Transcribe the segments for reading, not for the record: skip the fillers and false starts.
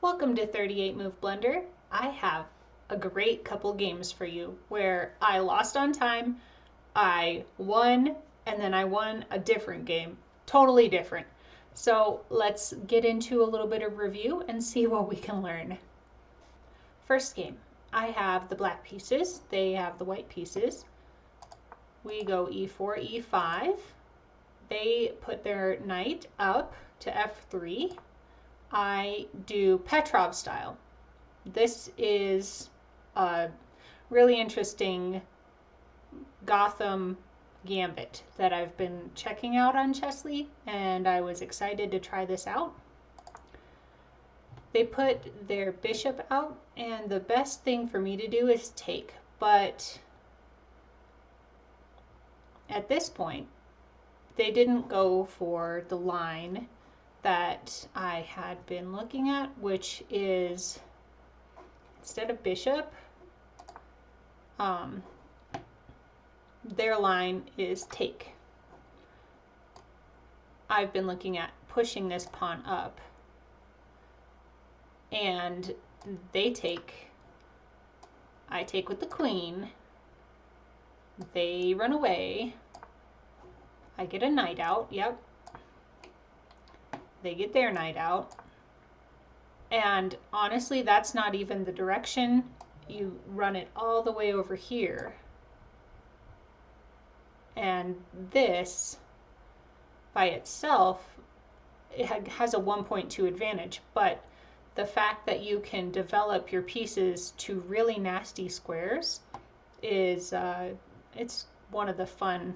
Welcome to 38 Move Blunder. I have a great couple games for you where I lost on time, I won, and then I won a different game. Totally different. So let's get into a little bit of review and see what we can learn. First game, I have the black pieces, they have the white pieces. We go e4, e5. They put their knight up to f3. I do Petrov style. This is a really interesting Gotham gambit that I've been checking out on Chessly, and I was excited to try this out. They put their bishop out, and the best thing for me to do is take, but at this point, they didn't go for the line that I had been looking at, which is instead of bishop, their line is take. I've been looking at pushing this pawn up, and they take. I take with the queen. They run away. I get a knight out, yep. They get their knight out. And honestly, that's not even the direction. You run it all the way over here. And this, by itself, it has a 1.2 advantage. But the fact that you can develop your pieces to really nasty squares is, it's one of the fun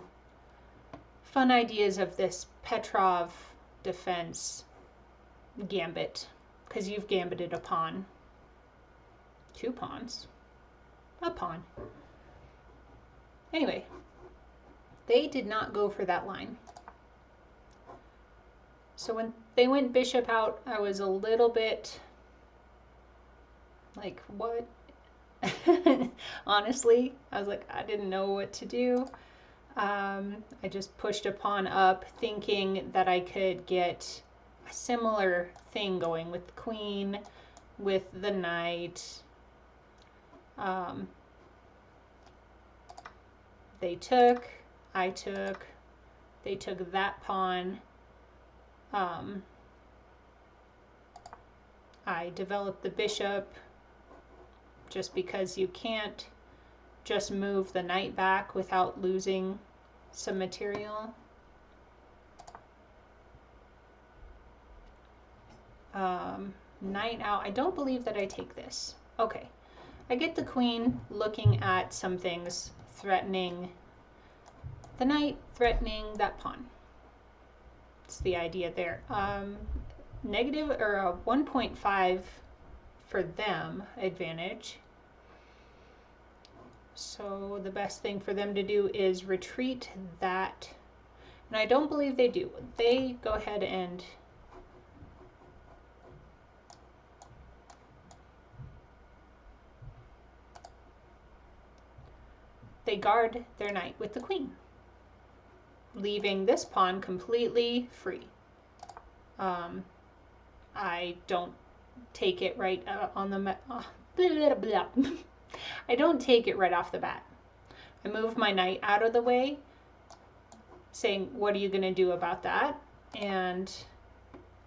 ideas of this Petrov defense gambit, because you've gambited a pawn, 2 pawns, a pawn. Anyway, they did not go for that line. So when they went bishop out, I was a little bit like, what? Honestly, I was like, I didn't know what to do. I just pushed a pawn up thinking that I could get a similar thing going with the queen, with the knight. They took, I took, they took that pawn. I developed the bishop just because you can't just move the knight back without losing some material. Knight out. I don't believe that I take this. Okay. I get the queen looking at some things, threatening the knight, threatening that pawn. It's the idea there. Negative or a 1.5 for them advantage. So the best thing for them to do is retreat that. And I don't believe they do. They go ahead and they guard their knight with the queen, leaving this pawn completely free. I don't take it right on the I don't take it right off the bat. I move my knight out of the way, saying, what are you going to do about that? And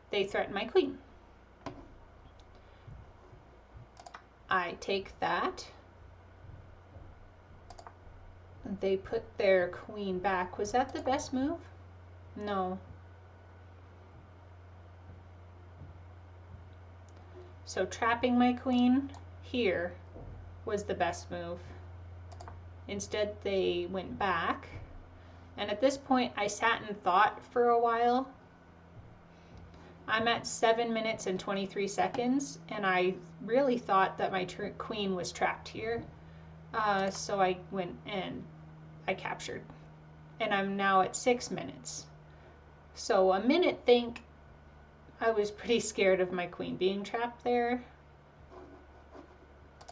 they threaten my queen. I take that. They put their queen back. Was that the best move? No. So trapping my queen here was the best move. Instead, they went back. And at this point, I sat and thought for a while. I'm at 7 minutes and 23 seconds, and I really thought that my queen was trapped here. So I went and I captured. And I'm now at 6 minutes. So a minute think I was pretty scared of my queen being trapped there.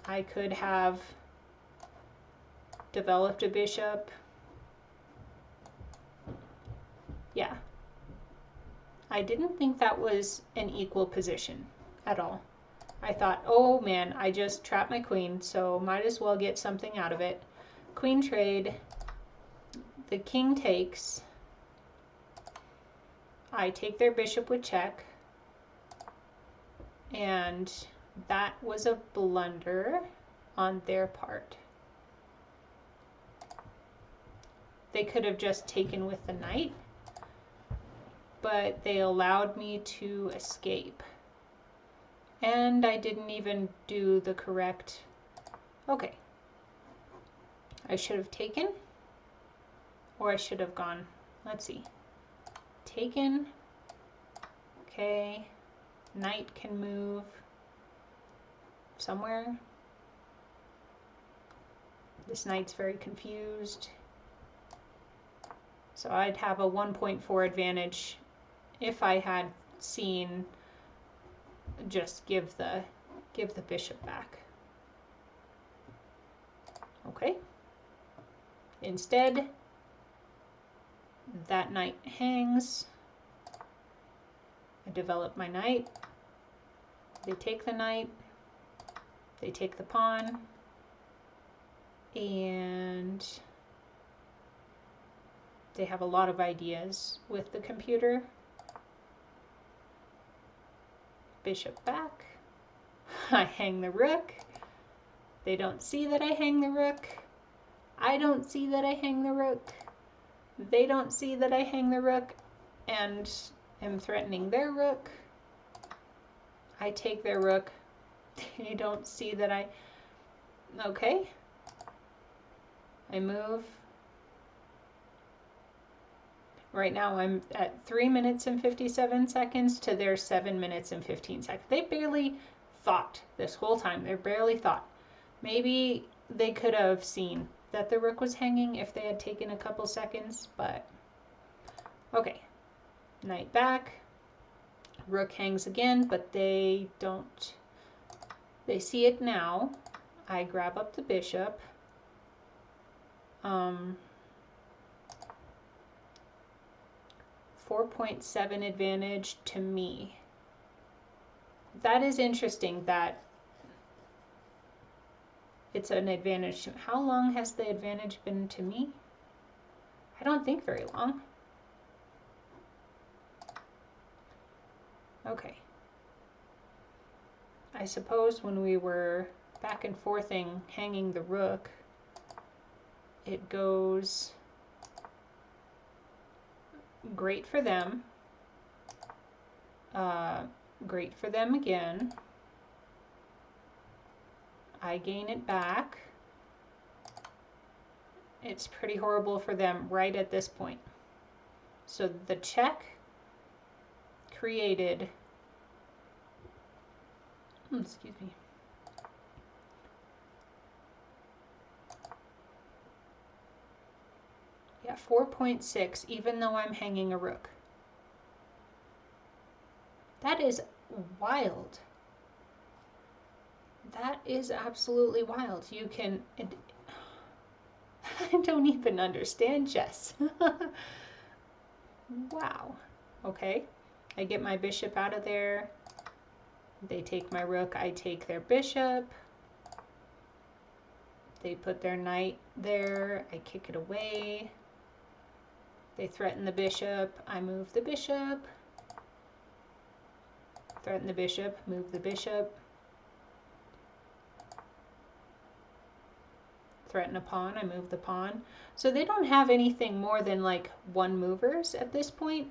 I could have developed a bishop. Yeah. I didn't think that was an equal position at all. I thought, oh man, I just trapped my queen, so might as well get something out of it. Queen trade, the king takes, I take their bishop with check, and that was a blunder on their part. They could have just taken with the knight, but they allowed me to escape. And I didn't even do the correct, okay. I should have taken, or I should have gone, let's see. Taken, okay. Knight can move somewhere. This knight's very confused. So I'd have a 1.4 advantage if I had seen just give the bishop back. Okay. Instead, that knight hangs. I develop my knight. They take the knight. They take the pawn. And they have a lot of ideas with the computer. Bishop back. I hang the rook. They don't see that I hang the rook. I don't see that I hang the rook. They don't see that I hang the rook and am threatening their rook. I take their rook. They don't see that I... Okay. I move. Right now I'm at 3 minutes and 57 seconds to their 7 minutes and 15 seconds. They barely thought this whole time. They barely thought. Maybe they could have seen that the rook was hanging if they had taken a couple seconds, but okay. Knight back. Rook hangs again, but they don't. They see it now. I grab up the bishop. 4.7 advantage to me. That is interesting that it's an advantage. How long has the advantage been to me? I don't think very long. Okay. I suppose when we were back and forthing, hanging the rook, it goes great for them. Great for them again. I gain it back. It's pretty horrible for them right at this point. So the check created, excuse me. Yeah, 4.6, even though I'm hanging a rook. That is wild. That is absolutely wild. You can... I don't even understand chess. Wow. Okay. I get my bishop out of there. They take my rook. I take their bishop. They put their knight there. I kick it away. They threaten the bishop. I move the bishop. Threaten the bishop. Move the bishop. Threaten a pawn. I move the pawn. So they don't have anything more than like one movers at this point.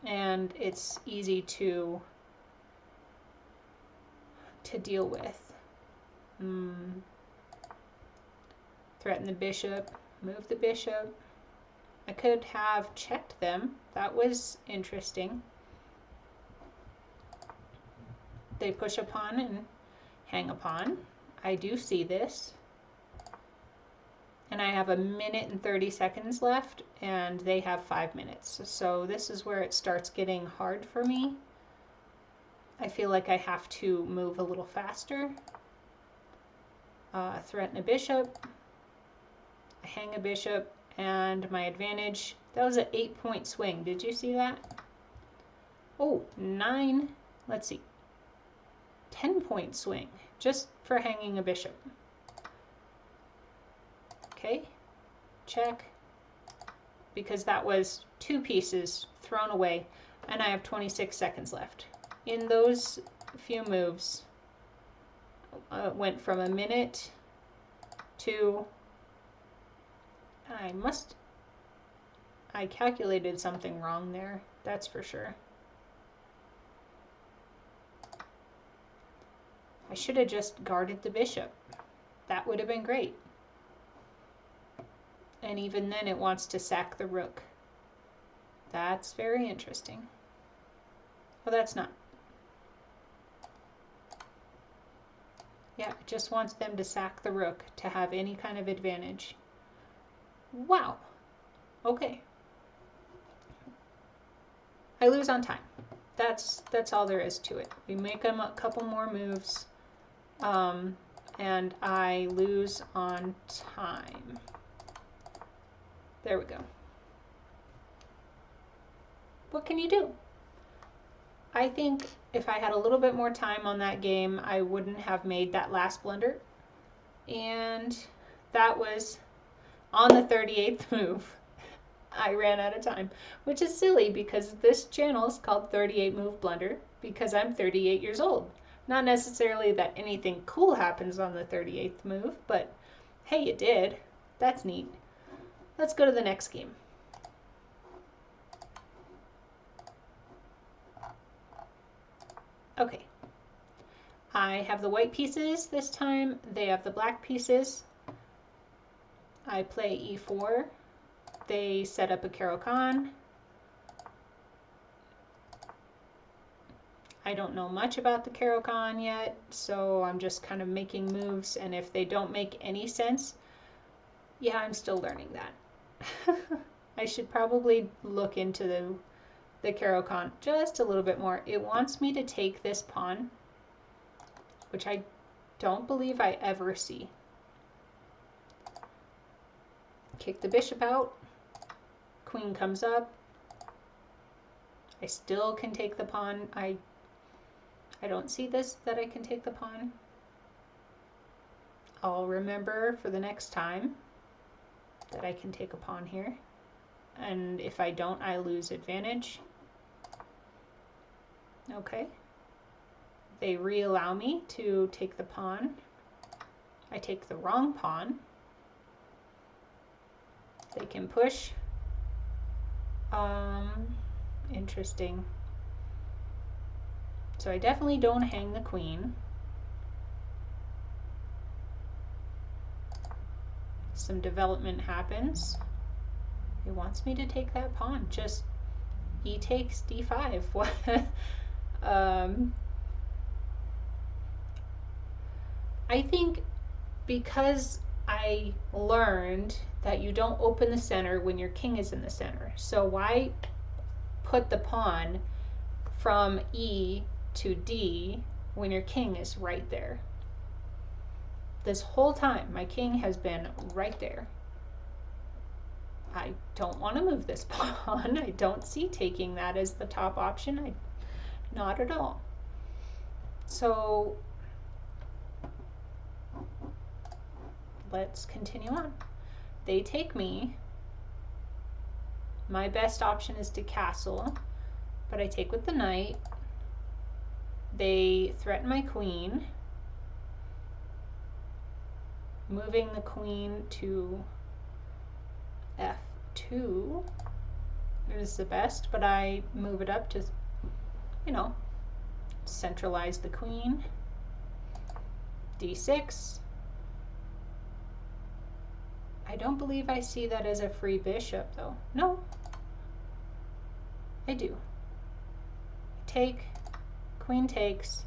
And it's easy to deal with. Threaten the bishop. Move the bishop. I could have checked them. That was interesting. They push a pawn and hang a pawn. I do see this. And I have 1 minute and 30 seconds left, and they have 5 minutes. So this is where it starts getting hard for me. I feel like I have to move a little faster. Threaten a bishop. I hang a bishop, and my advantage, that was an 8-point swing. Did you see that? Oh, 9, let's see, 10-point swing just for hanging a bishop. Okay, check, because that was 2 pieces thrown away, and I have 26 seconds left. In those few moves, went from a minute to, I calculated something wrong there, that's for sure. I should have just guarded the bishop. That would have been great. And even then it wants to sack the rook. That's very interesting. Well, that's not. Yeah, it just wants them to sack the rook to have any kind of advantage. Wow. Okay. I lose on time. That's all there is to it. We make them a couple more moves, and I lose on time. There we go. What can you do? I think if I had a little bit more time on that game, I wouldn't have made that last blunder. And that was on the 38th move. I ran out of time, which is silly because this channel is called 38 Move Blunder because I'm 38 years old. Not necessarily that anything cool happens on the 38th move, but hey, it did. That's neat. Let's go to the next game. Okay. I have the white pieces this time. They have the black pieces. I play e4. They set up a Caro-Kann. I don't know much about the Caro-Kann yet, so I'm just kind of making moves, and if they don't make any sense, yeah, I'm still learning that. I should probably look into the Caro-Kann just a little bit more. It wants me to take this pawn, which I don't believe I ever see. Kick the bishop out. Queen comes up. I still can take the pawn. I don't see this, that I can take the pawn. I'll remember for the next time that I can take a pawn here. And if I don't, I lose advantage. Okay. They re-allow me to take the pawn. I take the wrong pawn. They can push. Interesting. So I definitely don't hang the queen. Some development happens. It wants me to take that pawn. Just e takes d5. What? I think because I learned that you don't open the center when your king is in the center. So why put the pawn from E to D when your king is right there? This whole time, my king has been right there. I don't want to move this pawn. I don't see taking that as the top option. Not at all. So let's continue on. They take me. My best option is to castle, but I take with the knight. They threaten my queen, moving the queen to f2 is the best, but I move it up to, you know, centralize the queen. d6. I don't believe I see that as a free bishop, though. No, I do. Take, queen takes,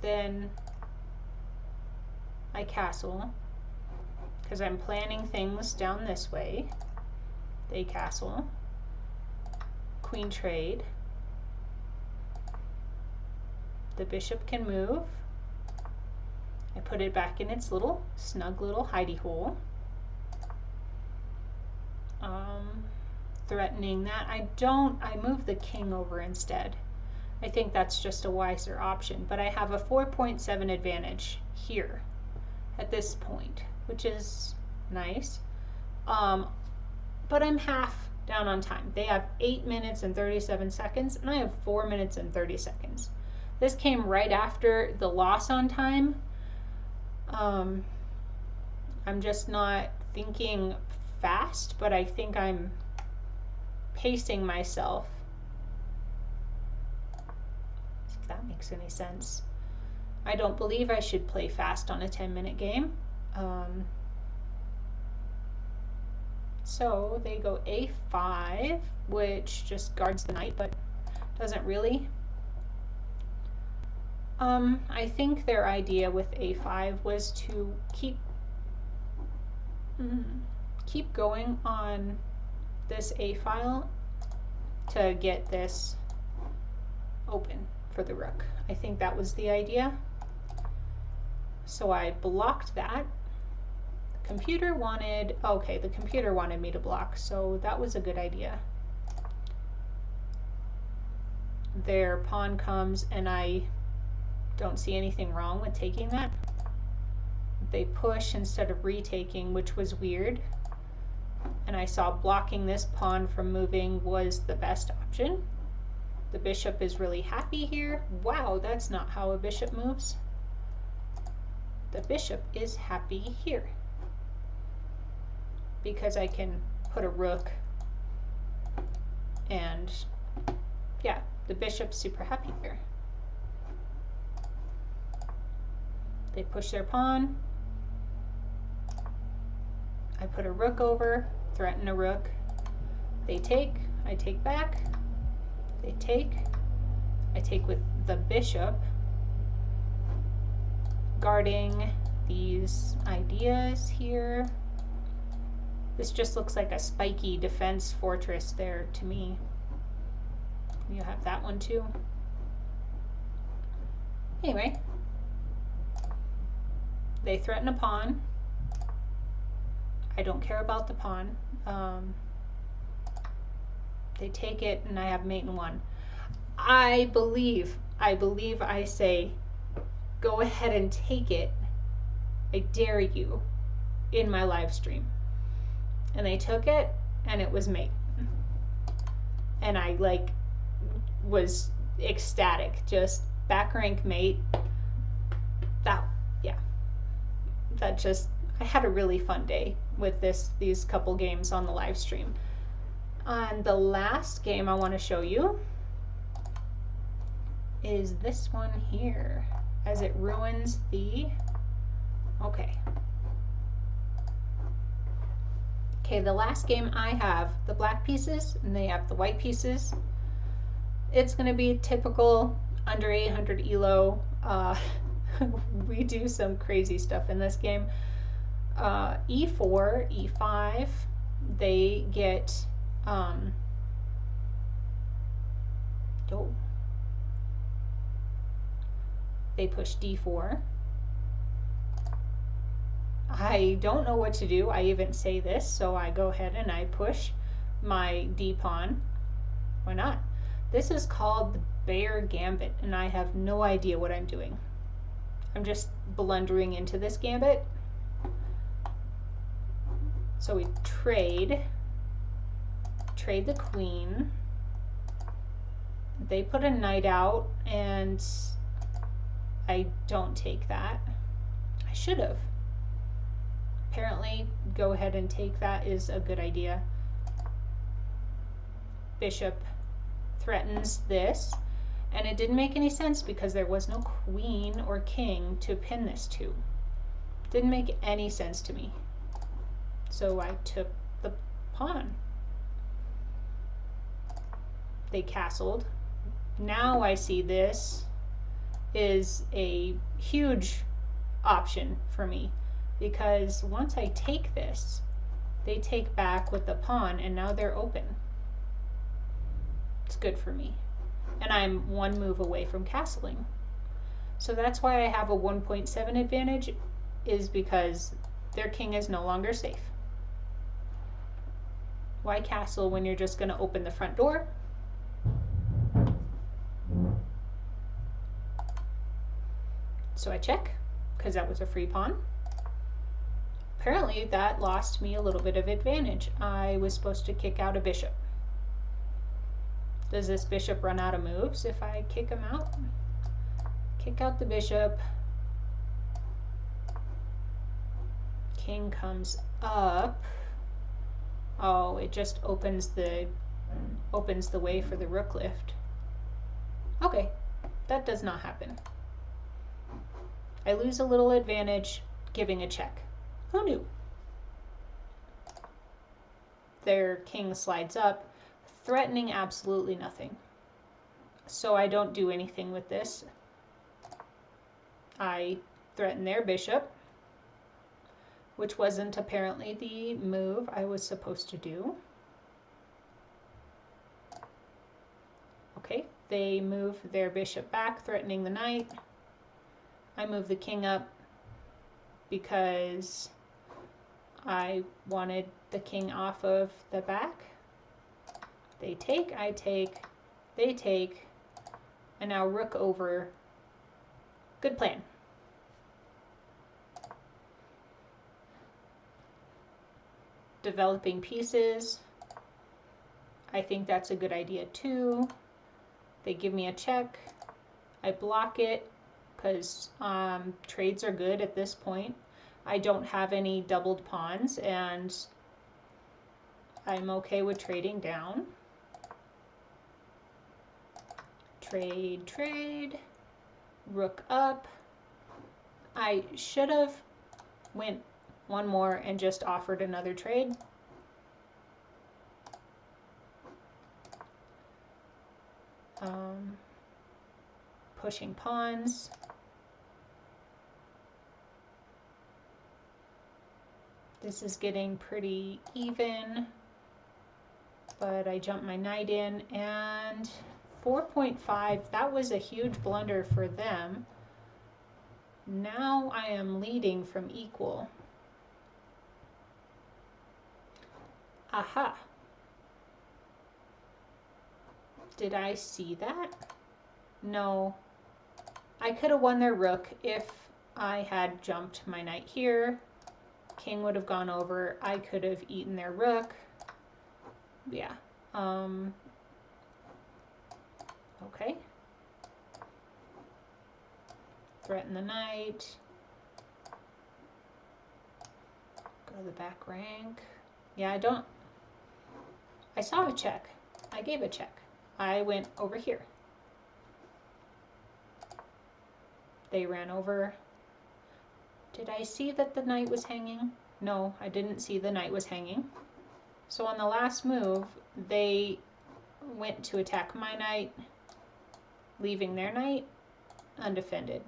then I castle, because I'm planning things down this way. They castle, queen trade. The bishop can move. I put it back in its little snug little hidey hole. Threatening that. I move the king over instead. I think that's just a wiser option, but I have a 4.7 advantage here at this point, which is nice. But I'm half down on time. They have 8 minutes and 37 seconds, and I have 4 minutes and 30 seconds. This came right after the loss on time. I'm just not thinking fast, but I think I'm pacing myself. If that makes any sense. I don't believe I should play fast on a 10-minute game. So they go a5, which just guards the knight, but doesn't really. I think their idea with a5 was to keep going on this a file to get this open for the rook. I think that was the idea. So I blocked that. The computer wanted me to block, so that was a good idea. Their pawn comes, and I don't see anything wrong with taking that. They push instead of retaking, which was weird. And I saw blocking this pawn from moving was the best option. The bishop is really happy here. Wow, that's not how a bishop moves. The bishop is happy here because I can put a rook, and yeah, the bishop's super happy here. They push their pawn. I put a rook over, threaten a rook. They take, I take back. They take, I take with the bishop, guarding these ideas here. This just looks like a spiky defense fortress there to me. You have that one too. Anyway, they threaten a pawn. I don't care about the pawn. They take it, and I have mate in one. I believe I say, go ahead and take it. I dare you, in my live stream. And they took it, and it was mate. And I was ecstatic, just back rank mate. I had a really fun day with these couple games on the live stream. On the last game I want to show you is this one here, as it ruins the, okay, the last game I have the black pieces and they have the white pieces. It's going to be typical under 800 elo. We do some crazy stuff in this game. E4, E5, they get they push D4. I don't know what to do. I even say this, so I go ahead and I push my D pawn. Why not? This is called the Bear Gambit, and I have no idea what I'm doing. I'm just blundering into this gambit. So we trade the queen. They put a knight out, and I don't take that. I should have. Apparently, go ahead and take that is a good idea. Bishop threatens this, and it didn't make any sense because there was no queen or king to pin this to. Didn't make any sense to me. So I took the pawn. They castled. Now I see this is a huge option for me, because once I take this, they take back with the pawn, and now they're open. It's good for me. And I'm one move away from castling. So that's why I have a 1.7 advantage, is because their king is no longer safe. Why castle when you're just going to open the front door? So I check, because that was a free pawn. Apparently that lost me a little bit of advantage. I was supposed to kick out a bishop. Does this bishop run out of moves if I kick him out? Kick out the bishop. King comes up. Oh, it just opens the way for the rook lift. Okay, that does not happen. I lose a little advantage giving a check. Who knew? Their king slides up, threatening absolutely nothing. So I don't do anything with this. I threaten their bishop, which wasn't apparently the move I was supposed to do. Okay, they move their bishop back, threatening the knight. I move the king up because I wanted the king off of the back. They take, I take, they take, and now rook over. Good plan. Developing pieces. I think that's a good idea too. They give me a check. I block it because trades are good at this point. I don't have any doubled pawns and I'm okay with trading down. Trade, trade, rook up. I should have went one more and just offered another trade. Pushing pawns. This is getting pretty even, but I jump my knight in, and 4.5, that was a huge blunder for them. Now I am leading from equal. Aha. Did I see that? No. I could have won their rook if I had jumped my knight here. King would have gone over. I could have eaten their rook. Yeah. Okay. Threaten the knight. Go to the back rank. Yeah, I saw a check. I gave a check. I went over here. They ran over. Did I see that the knight was hanging? No, I didn't see the knight was hanging. So on the last move, they went to attack my knight, leaving their knight undefended.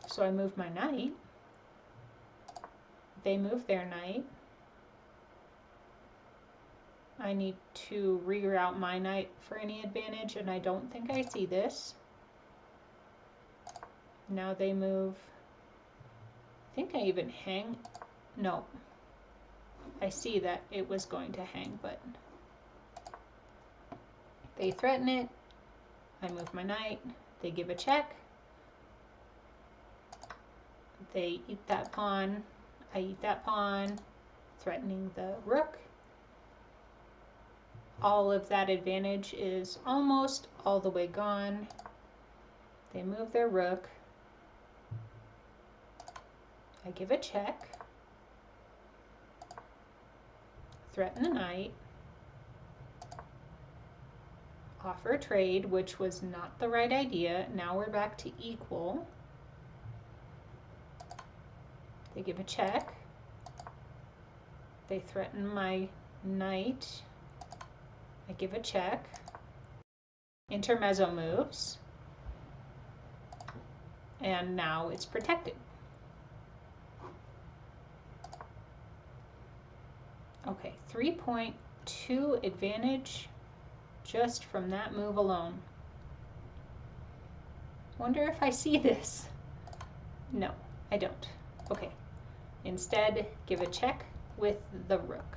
So I moved my knight. They moved their knight. I need to reroute my knight for any advantage, and I don't think I see this. Now they move. I think I even hang. No. I see that it was going to hang, but they threaten it. I move my knight. They give a check. They eat that pawn. I eat that pawn, threatening the rook. All of that advantage is almost all the way gone. They move their rook. I give a check. Threaten the knight. Offer a trade, which was not the right idea. Now we're back to equal. They give a check. They threaten my knight. I give a check. Intermezzo moves. And now it's protected. Okay, 3.2 advantage just from that move alone. Wonder if I see this. No, I don't. Okay, instead give a check with the rook.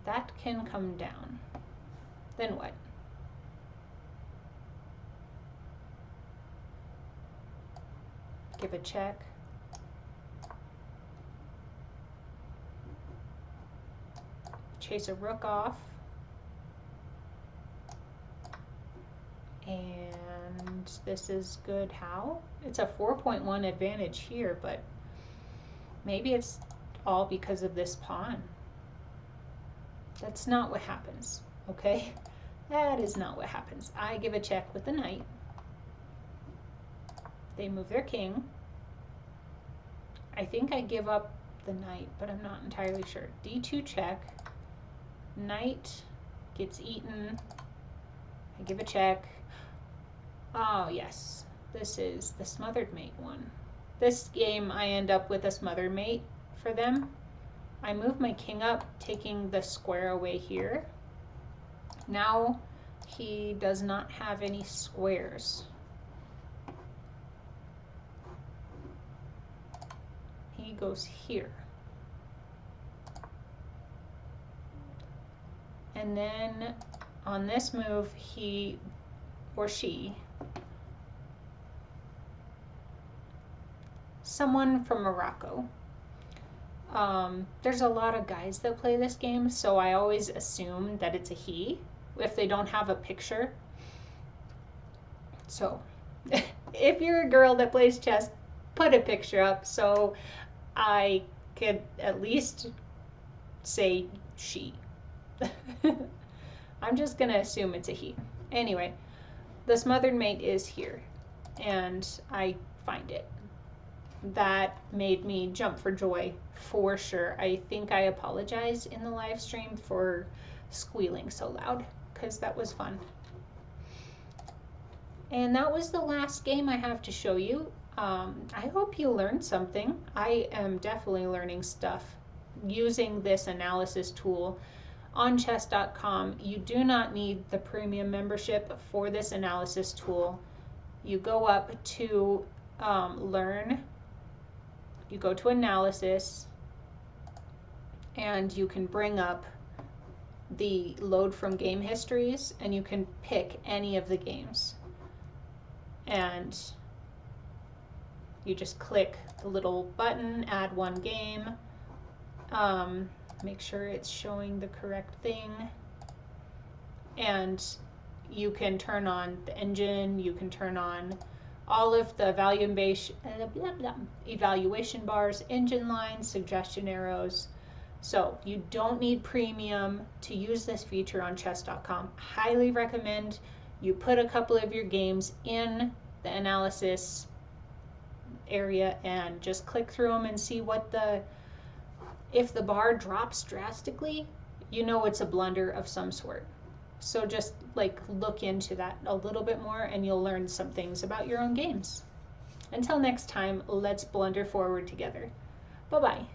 That can come down. Then what? give a check. Chase a rook off. And this is good. How? It's a 4.1 advantage here, but maybe it's all because of this pawn. That's not what happens, okay? That is not what happens. I give a check with the knight. They move their king. I think I give up the knight, but I'm not entirely sure. D2 check. Knight gets eaten. I give a check. Oh, yes. This is the smothered mate one. This game, I end up with a smothered mate for them. I move my king up, taking the square away here. Now he does not have any squares. He goes here. And then on this move, he or she, someone from Morocco. There's a lot of guys that play this game, so I always assume that it's a he if they don't have a picture. So if you're a girl that plays chess, put a picture up so I could at least say she. I'm just gonna assume it's a he. Anyway, the smothered mate is here, and I find it. That made me jump for joy, for sure. I think I apologize in the live stream for squealing so loud, because that was fun. And that was the last game I have to show you. I hope you learned something. I am definitely learning stuff using this analysis tool on chess.com. You do not need the premium membership for this analysis tool. You go up to learn, you go to analysis, and you can bring up the load from game histories, and you can pick any of the games. And you just click the little button, add one game, make sure it's showing the correct thing, and you can turn on the engine, you can turn on all of the evaluation bars, engine lines, suggestion arrows. So you don't need premium to use this feature on chess.com. Highly recommend you put a couple of your games in the analysis area and just click through them and see what if the bar drops drastically, you know it's a blunder of some sort. So just like look into that a little bit more and you'll learn some things about your own games. Until next time, let's blunder forward together. Bye-bye.